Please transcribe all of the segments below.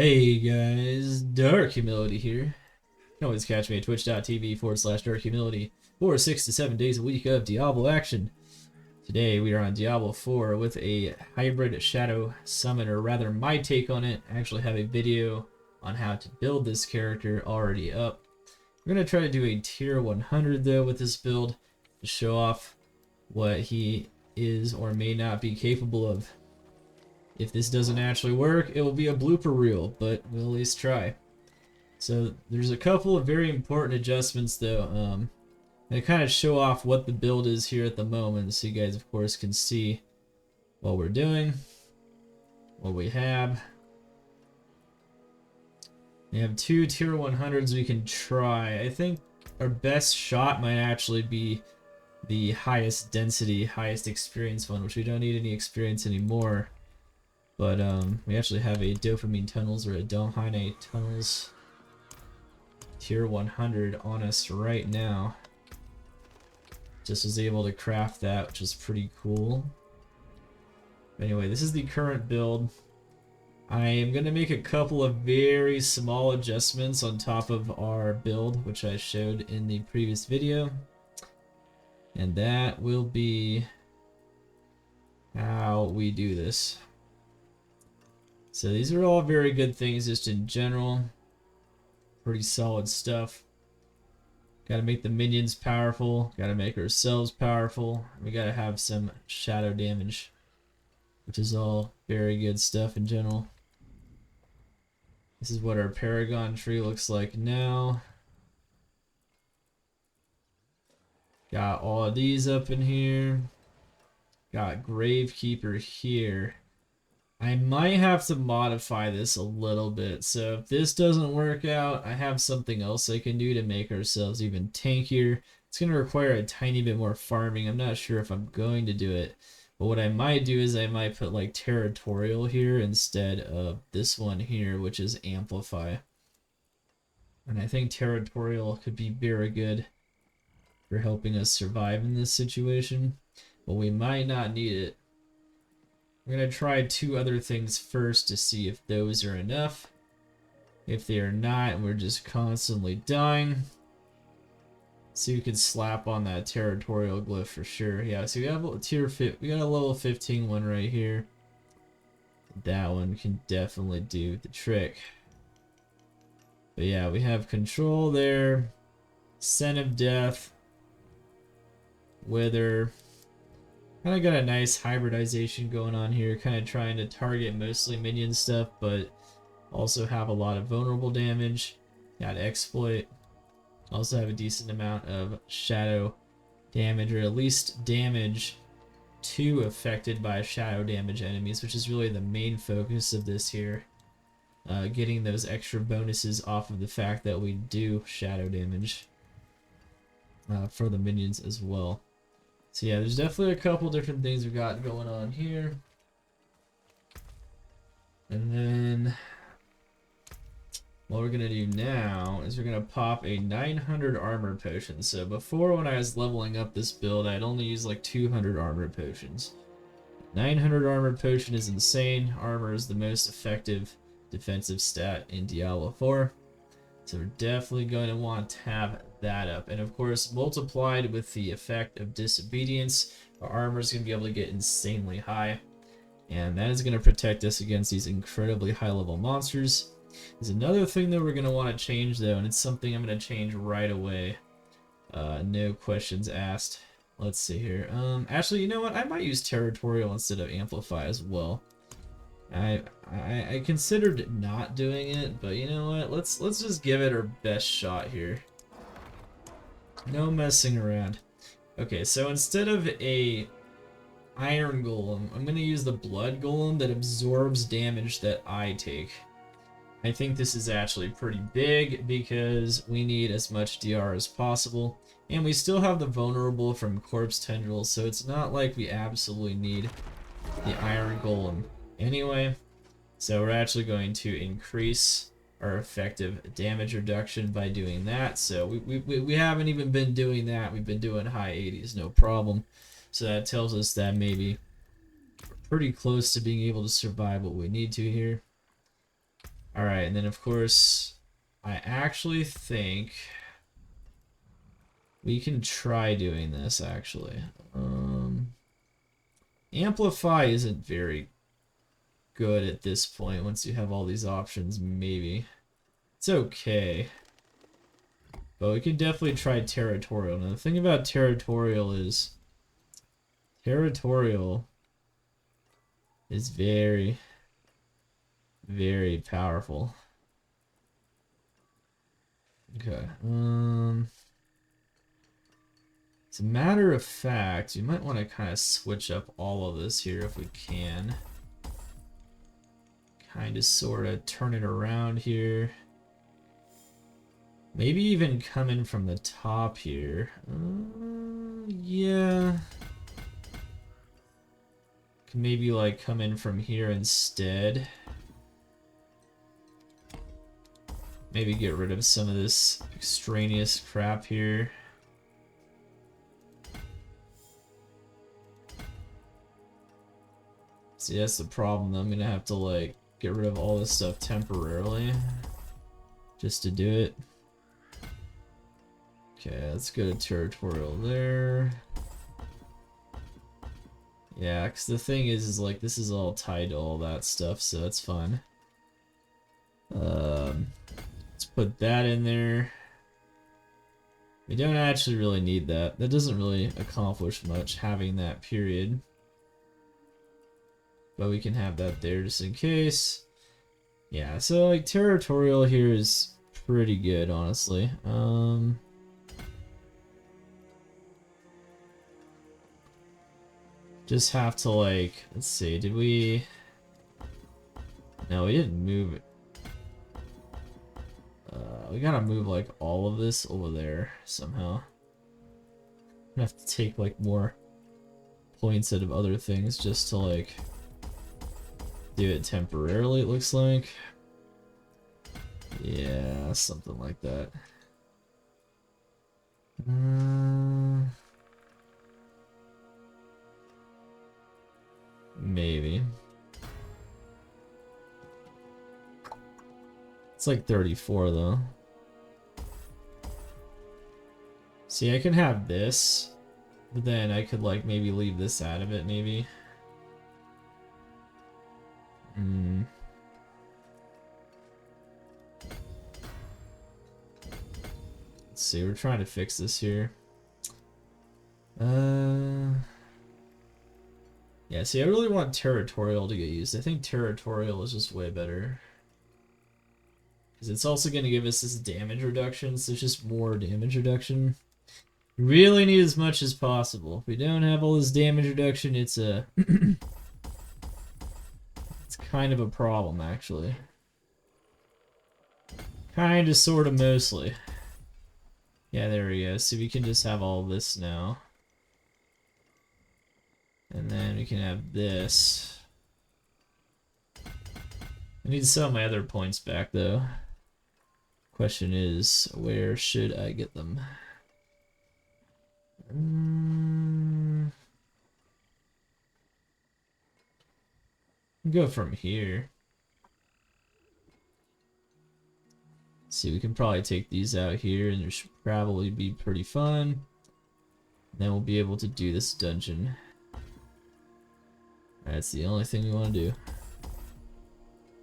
Hey guys, Dark Humility here. You can always catch me at twitch.tv/Dark Humility for 6 to 7 days a week of Diablo action. Today we are on Diablo 4 with a hybrid shadow summon, or rather my take on it. I actually have a video on how to build this character already up. We're going to try to do a tier 100 though with this build to show off what he is or may not be capable of. If this doesn't actually work, it will be a blooper reel, but we'll at least try. So there's a couple of very important adjustments though, and kind of show off what the build is here at the moment, so you guys of course can see what we're doing, what we have. We have two tier 100s we can try. I think our best shot might actually be the highest density, highest experience one, which we don't need any experience anymore. But we actually have a dopamine tunnels or a Delhine tunnels tier 100 on us right now. Just was able to craft that, which is pretty cool. But anyway, this is the current build. I am going to make a couple of very small adjustments on top of our build, which I showed in the previous video. And that will be how we do this. So these are all very good things just in general. Pretty solid stuff. Gotta make the minions powerful. Gotta make ourselves powerful. We gotta have some shadow damage, which is all very good stuff in general. This is what our Paragon tree looks like now. Got all of these up in here. Got Gravekeeper here. I might have to modify this a little bit, so if this doesn't work out, I have something else I can do to make ourselves even tankier. It's going to require a tiny bit more farming. I'm not sure if I'm going to do it, but what I might do is I might put like Territorial here instead of this one here, which is Amplify. And I think Territorial could be very good for helping us survive in this situation, but we might not need it. We're going to try two other things first to see if those are enough. If they are not, we're just constantly dying. So you could slap on that Territorial glyph for sure. Yeah, so we have a we got a level 15 one right here. That one can definitely do the trick. But yeah, we have Control there. Scent of Death. Wither. Kind of got a nice hybridization going on here, kind of trying to target mostly minion stuff, but also have a lot of vulnerable damage. Got Exploit. Also have a decent amount of shadow damage, or at least damage to affected by shadow damage enemies, which is really the main focus of this here. Getting those extra bonuses off of the fact that we do shadow damage for the minions as well. So yeah, there's definitely a couple different things we've got going on here. And then what we're going to do now is we're going to pop a 900 armor potion. So before, when I was leveling up this build, I'd only use like 200 armor potions. 900 armor potion is insane. Armor is the most effective defensive stat in Diablo 4. So we're definitely going to want to have that up. And of course, multiplied with the effect of disobedience, our armor is going to be able to get insanely high. And that is going to protect us against these incredibly high level monsters. There's another thing that we're going to want to change though, and it's something I'm going to change right away. No questions asked. Let's see here. Actually, you know what? I might use Territorial instead of Amplify as well. I considered not doing it, but you know what? Let's just give it our best shot here. No messing around. Okay, so instead of a Iron Golem, I'm gonna use the Blood Golem that absorbs damage that I take. I think this is actually pretty big because we need as much DR as possible, and we still have the vulnerable from Corpse Tendrils, so it's not like we absolutely need the Iron Golem anyway. So we're actually going to increase our effective damage reduction by doing that. So we haven't even been doing that. We've been doing high 80s, no problem. So that tells us that maybe we're pretty close to being able to survive what we need to here. Alright, and then of course, I actually think we can try doing this, actually. Amplify isn't very good at this point once you have all these options, maybe. It's okay. But we can definitely try Territorial. Now the thing about Territorial is very, very powerful. Okay. As a matter of fact, you might want to kind of switch up all of this here if we can. Kind of sort of turn it around here. Maybe even come in from the top here. Yeah. Can maybe like come in from here instead. Maybe get rid of some of this extraneous crap here. See, that's the problem. I'm gonna have to like get rid of all this stuff temporarily just to do it. Okay, let's go to Territorial there. Yeah, because the thing is like this is all tied to all that stuff, so that's fun. Let's put that in there. We don't actually really need that. That doesn't really accomplish much, having that period. But we can have that there just in case. Yeah, so like Territorial here is pretty good, honestly. Just have to like, let's see, did we... No, we didn't move it. We gotta move like all of this over there somehow. I'm gonna have to take like more points out of other things just to like do it temporarily, it looks like. Yeah, something like that. Maybe. It's like 34 though. See, I can have this, but then I could like maybe leave this out of it, maybe. Let's see, we're trying to fix this here. Yeah, see, I really want Territorial to get used. I think Territorial is just way better. Because it's also going to give us this damage reduction, so it's just more damage reduction. We really need as much as possible. If we don't have all this damage reduction, it's a... it's kind of a problem, actually. Kinda, sorta, mostly. Yeah, there we go. So we can just have all this now. And then we can have this. I need to sell my other points back, though. Question is, where should I get them? Go from here. See, we can probably take these out here, and it should probably be pretty fun. Then we'll be able to do this dungeon. That's the only thing we want to do.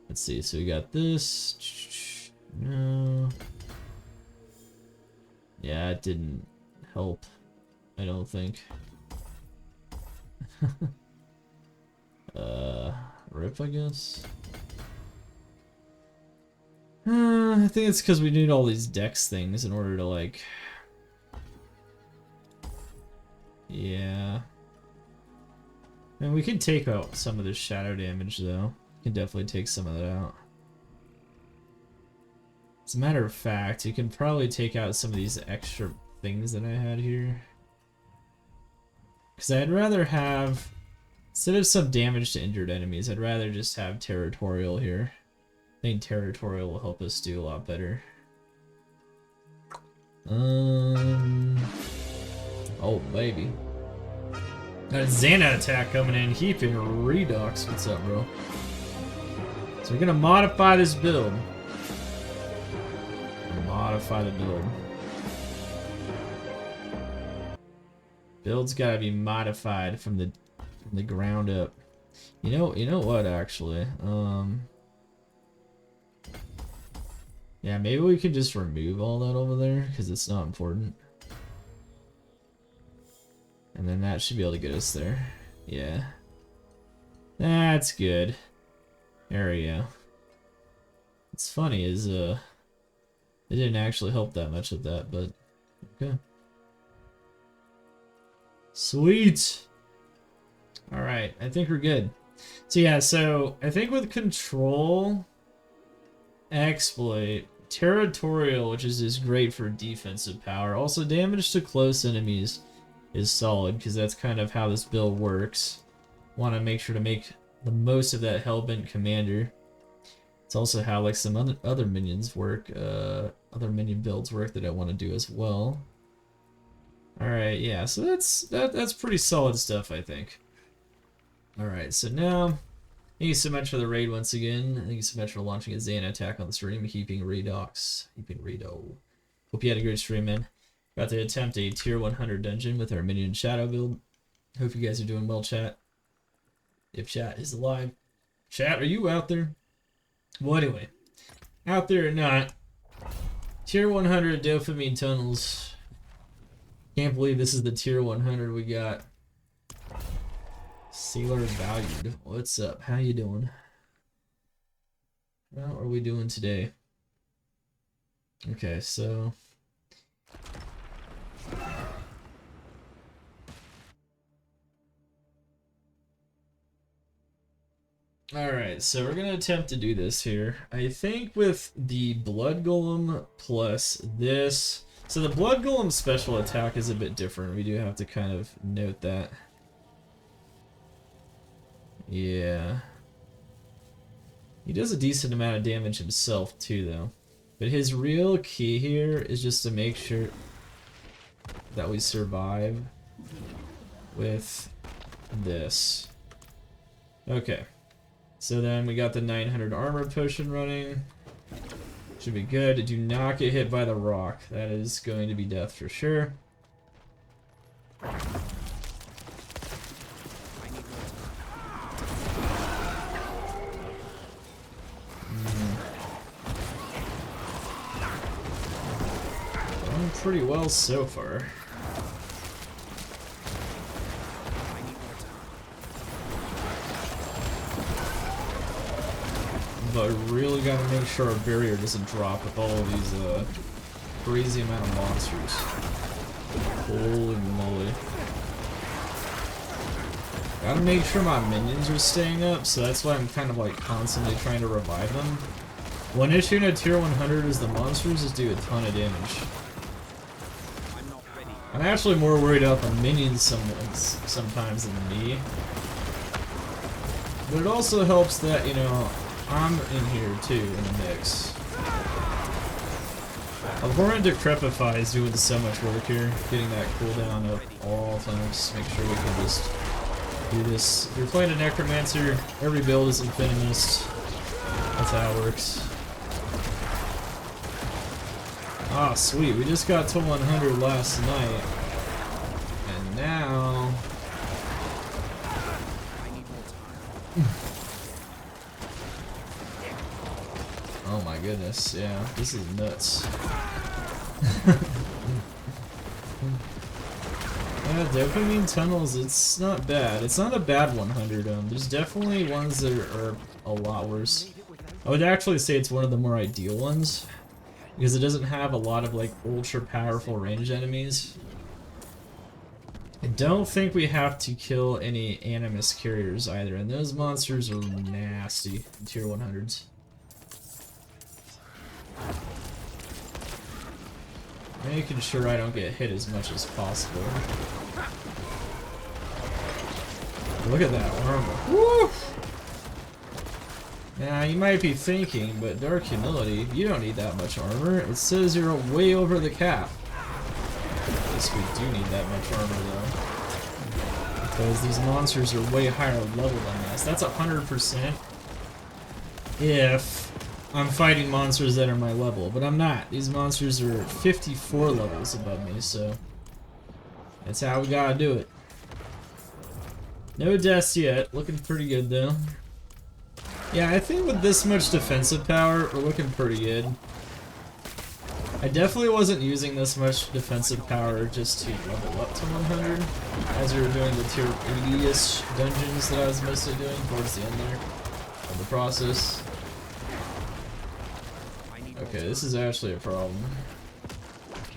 Let's see, so we got this. No. Yeah, it didn't help, I don't think. Rip, I guess. I think it's because we need all these dex things in order to, like... Yeah. And we can take out some of this shadow damage, though. We can definitely take some of that out. As a matter of fact, you can probably take out some of these extra things that I had here. Because I'd rather have... Instead of some damage to injured enemies, I'd rather just have Territorial here. I think Territorial will help us do a lot better. Oh, baby. Got a Xana attack coming in. Heaping Redux. What's up, bro? So we're gonna modify this build. Modify the build. Build's gotta be modified from the ground up. You know what actually? Yeah, maybe we could just remove all that over there because it's not important. And then that should be able to get us there. Yeah. That's good. There we go. What's funny is it didn't actually help that much with that, but okay. Sweet. All right, I think we're good. So yeah, so I think with control, exploit, territorial, which is just great for defensive power. Also, damage to close enemies is solid because that's kind of how this build works. Want to make sure to make the most of that Hellbent commander. It's also how like some other minions work, other minion builds work that I want to do as well. All right, yeah, so that's pretty solid stuff, I think. All right, so now, thank you so much for the raid once again. Thank you so much for launching a Xana attack on the stream, Heaping Redox. Hope you had a great stream, man. Got to attempt a tier 100 dungeon with our Minion Shadow build. Hope you guys are doing well, chat. If chat is alive. Chat, are you out there? Well, anyway, out there or not, tier 100 dopamine tunnels. Can't believe this is the tier 100 we got. Sailor Valued. What's up? How you doing? How are we doing today? Okay, so... Alright, so we're going to attempt to do this here. I think with the Blood Golem plus this... So the Blood Golem special attack is a bit different. We do have to kind of note that. Yeah. He does a decent amount of damage himself too, though. But his real key here is just to make sure that we survive with this. Okay. So then we got the 900 armor potion running. Should be good. Do not get hit by the rock. That is going to be death for sure. Going pretty well so far. But really gotta make sure our barrier doesn't drop with all of these crazy amount of monsters. Holy moly. Gotta make sure my minions are staying up, so that's why I'm kind of like constantly trying to revive them. One issue in a tier 100 is the monsters just do a ton of damage. I'm actually more worried about the minions sometimes than me. But it also helps that, you know, I'm in here too in the mix. Abhorrent Decrepify is doing so much work here, getting that cooldown up all times. Make sure we can just do this. If you're playing a Necromancer, every build is Infinimist. That's how it works. Ah, sweet. We just got to 100 last night. And now... Oh my goodness, yeah, this is nuts. Yeah, dopamine tunnels, it's not bad. It's not a bad 100. There's definitely ones that are a lot worse. I would actually say it's one of the more ideal ones, because it doesn't have a lot of like ultra powerful ranged enemies. I don't think we have to kill any Animus carriers either, and those monsters are nasty in tier 100s. Making sure I don't get hit as much as possible. Look at that armor. Woo! Now, you might be thinking, but Dark Humility, you don't need that much armor. It says you're way over the cap. I guess we do need that much armor, though. Because these monsters are way higher level than us. That's 100%. if I'm fighting monsters that are my level, but I'm not. These monsters are 54 levels above me, so that's how we gotta do it. No deaths yet, looking pretty good though. Yeah, I think with this much defensive power, we're looking pretty good. I definitely wasn't using this much defensive power just to level up to 100, as we were doing the tier 80-ish dungeons that I was mostly doing towards the end there of the process. Okay, this is actually a problem.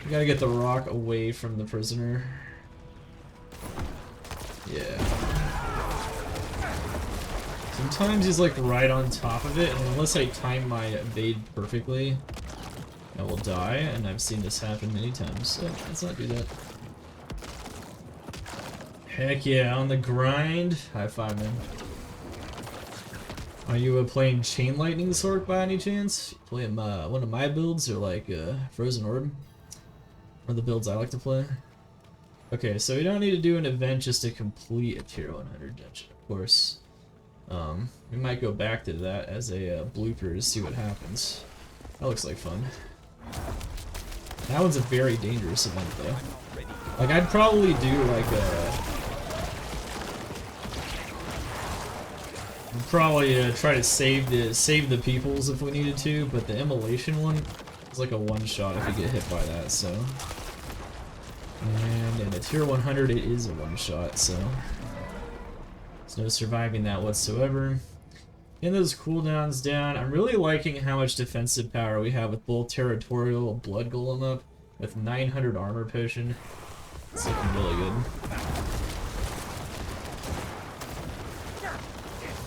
We gotta get the rock away from the prisoner. Yeah. Sometimes he's like right on top of it, and unless I time my evade perfectly, I will die, and I've seen this happen many times, so let's not do that. Heck yeah, on the grind. High five, man. Are you playing Chain Lightning Sword by any chance? Playing one of my builds, or like Frozen Orb? Or the builds I like to play? Okay, so we don't need to do an event just to complete a tier 100 dungeon, of course. We might go back to that as a blooper to see what happens. That looks like fun. That one's a very dangerous event though. Like I'd probably do like I'd probably try to save the peoples if we needed to, but the immolation one is like a one-shot if you get hit by that, so. And in a tier 100 it is a one-shot, so there's no surviving that whatsoever. Getting those cooldowns down. I'm really liking how much defensive power we have with both Territorial Blood Golem up with 900 armor potion. It's looking really good.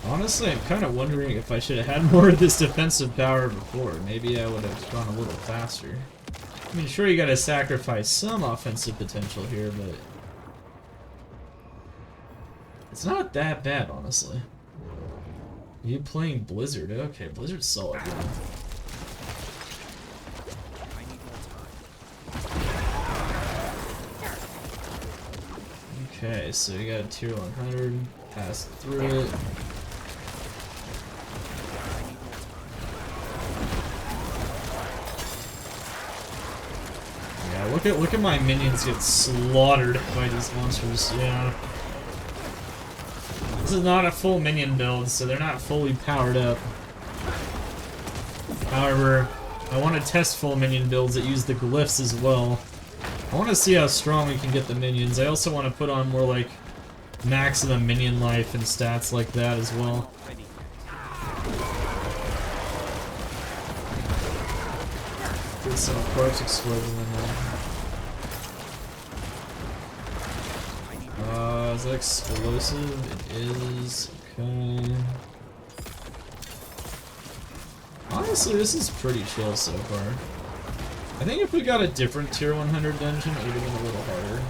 Honestly, I'm kind of wondering if I should have had more of this defensive power before. Maybe I would have gone a little faster. I mean, sure, you gotta sacrifice some offensive potential here, but it's not that bad, honestly. You playing Blizzard? Okay, Blizzard's solid. Yeah. Okay, so you got a tier 100, pass through it. Yeah, look at my minions get slaughtered by these monsters. Yeah. This is not a full minion build, so they're not fully powered up. However, I want to test full minion builds that use the glyphs as well. I want to see how strong we can get the minions. I also want to put on more like maximum minion life and stats like that as well. Get some corpse explosion in there. Is that explosive? It is. Okay. Honestly, this is pretty chill so far. I think if we got a different tier 100 dungeon, it would have been a little harder.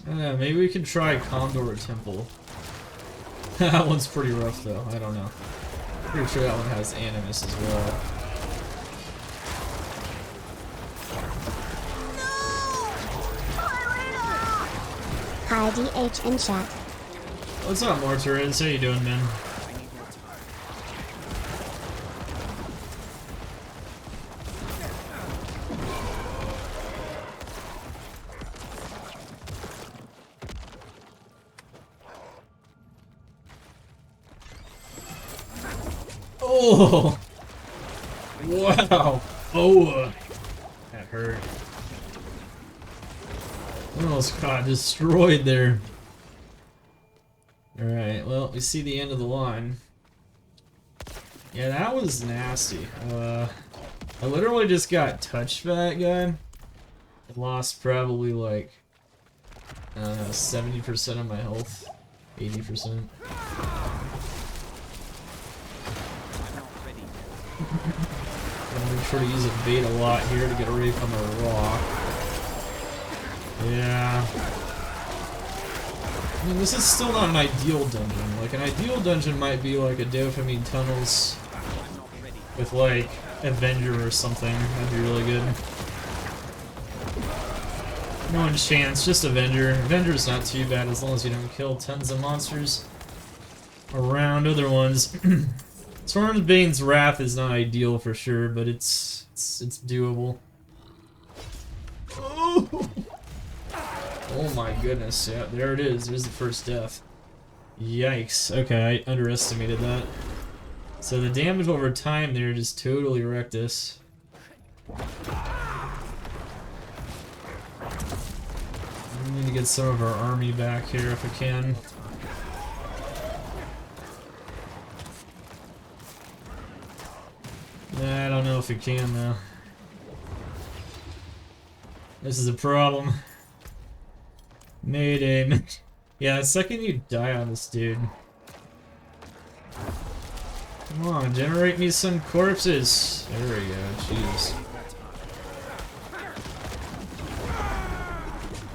I don't know, maybe we can try Condor Temple. That one's pretty rough though, I don't know. Pretty sure that one has Animus as well. Hi, DH in chat. What's up, Mortarins? How you doing, man? Oh! Wow! Oh! That hurt. Almost got destroyed there. Alright, well, we see the end of the line. Yeah, that was nasty. I literally just got touched by that guy. I lost probably like, I don't know, 70% of my health. 80%. I'm gonna try to use a bait a lot here to get away from the rock. Yeah. I mean, this is still not an ideal dungeon. Like, an ideal dungeon might be like a Dopamine Tunnels with like Avenger or something. That'd be really good. No enchants, just Avenger. Avenger's not too bad as long as you don't kill tons of monsters. around other ones. Stormbane's Wrath is not ideal for sure, but it's doable. Oh! Oh my goodness, yeah, there it is. There's the first death. Yikes. Okay, I underestimated that. So the damage over time there just totally wrecked us. I need to get some of our army back here if I can. Nah, I don't know if we can though. This is a problem. Mayday. Yeah, the second you die on this dude. Come on, generate me some corpses. There we go, jeez.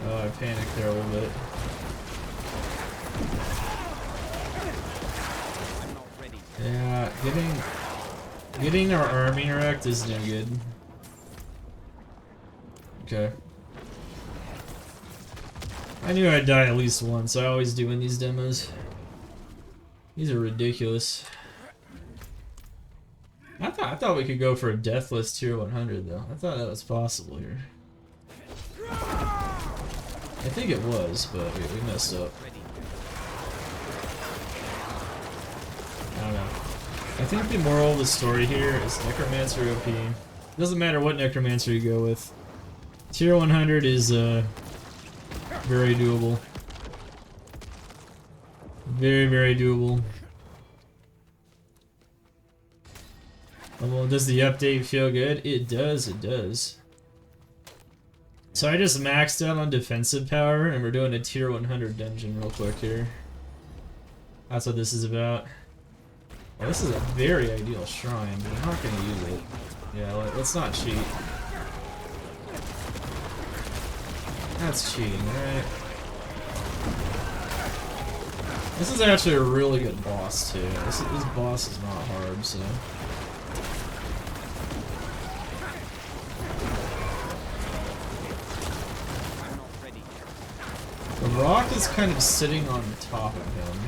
Oh, I panicked there a little bit. Yeah, getting our army wrecked is no good. Okay. I knew I'd die at least once. I always do in these demos. These are ridiculous. I thought we could go for a deathless tier 100 though. I thought that was possible here. I think it was, but we messed up. I don't know. I think the moral of the story here is Necromancer OP. Doesn't matter what Necromancer you go with. Tier 100 is very doable. Very, very doable. Well, does the update feel good? It does, it does. So I just maxed out on defensive power, and we're doing a tier 100 dungeon real quick here. That's what this is about. Well, this is a very ideal shrine, but I'm not going to use it. Yeah, let's not cheat. That's cheating, right? This is actually a really good boss, too. This boss is not hard, so... The rock is kind of sitting on top of him.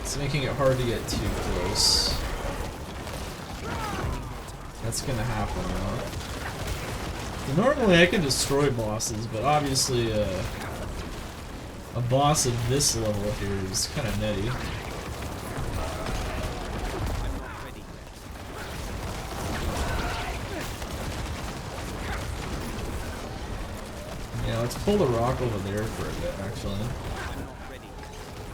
It's making it hard to get too close. That's gonna happen now. Normally I can destroy bosses, but obviously a boss of this level here is kind of nutty. Yeah, let's pull the rock over there for a bit, actually.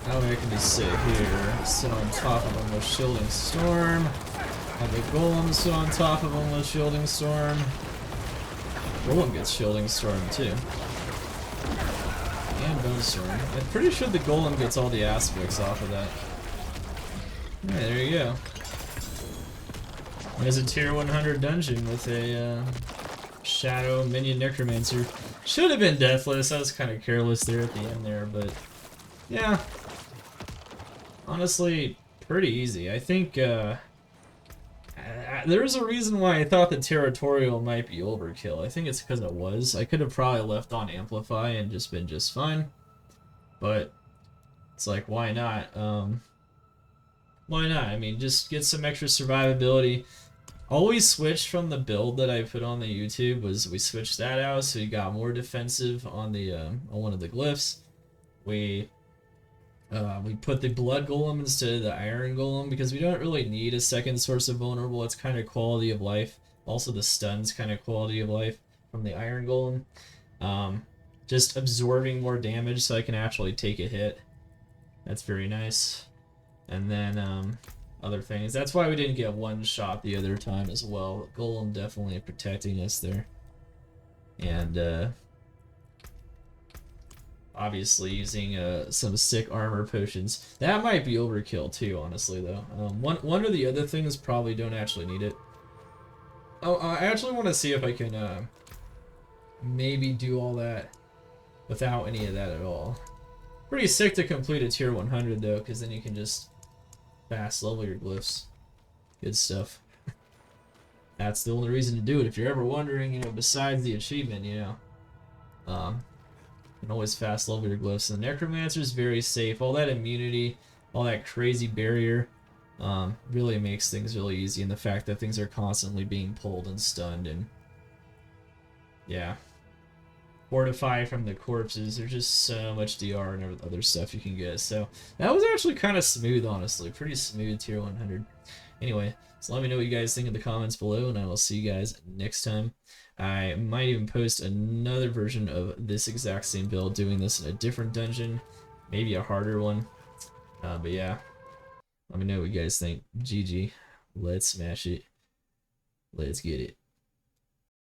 That way I can just sit here, sit on top of him with Shielding Storm. Have the Golem sit on top of him with Shielding Storm. Golem gets Shielding Storm too. And Bone Storm. I'm pretty sure the Golem gets all the aspects off of that. Alright, there you go. There's a tier 100 dungeon with a Shadow Minion Necromancer. Should have been deathless. I was kind of careless there at the end there, but yeah. Honestly, pretty easy. I think there's a reason why I thought the Territorial might be overkill. I think it's because it was. I could have probably left on Amplify and just been just fine. But it's like, why not? Why not? I mean, just get some extra survivability. All we switched from the build that I put on the YouTube was we switched that out, so we got more defensive on the on one of the glyphs. We put the Blood Golem instead of the Iron Golem because we don't really need a second source of vulnerable. It's kind of quality of life. Also, the stun's kind of quality of life from the Iron Golem. Just absorbing more damage so I can actually take a hit. That's very nice. And then other things. That's why we didn't get one shot the other time as well. Golem definitely protecting us there. And obviously using some sick armor potions. That might be overkill too, honestly though. One or the other things probably don't actually need it. Oh, I actually want to see if I can maybe do all that without any of that at all. Pretty sick to complete a tier 100 though, because then you can just fast level your glyphs. Good stuff. That's the only reason to do it. If you're ever wondering, you know, besides the achievement, you know, you can always fast level your glyphs. And the Necromancer is very safe. All that immunity, all that crazy barrier really makes things really easy, and the fact that things are constantly being pulled and stunned, and yeah. Fortify from the corpses. There's just so much DR and other stuff you can get. So that was actually kind of smooth, honestly. Pretty smooth tier 100. Anyway, so let me know what you guys think in the comments below, and I will see you guys next time. I might even post another version of this exact same build, doing this in a different dungeon, maybe a harder one. But yeah, let me know what you guys think. GG. Let's smash it. Let's get it.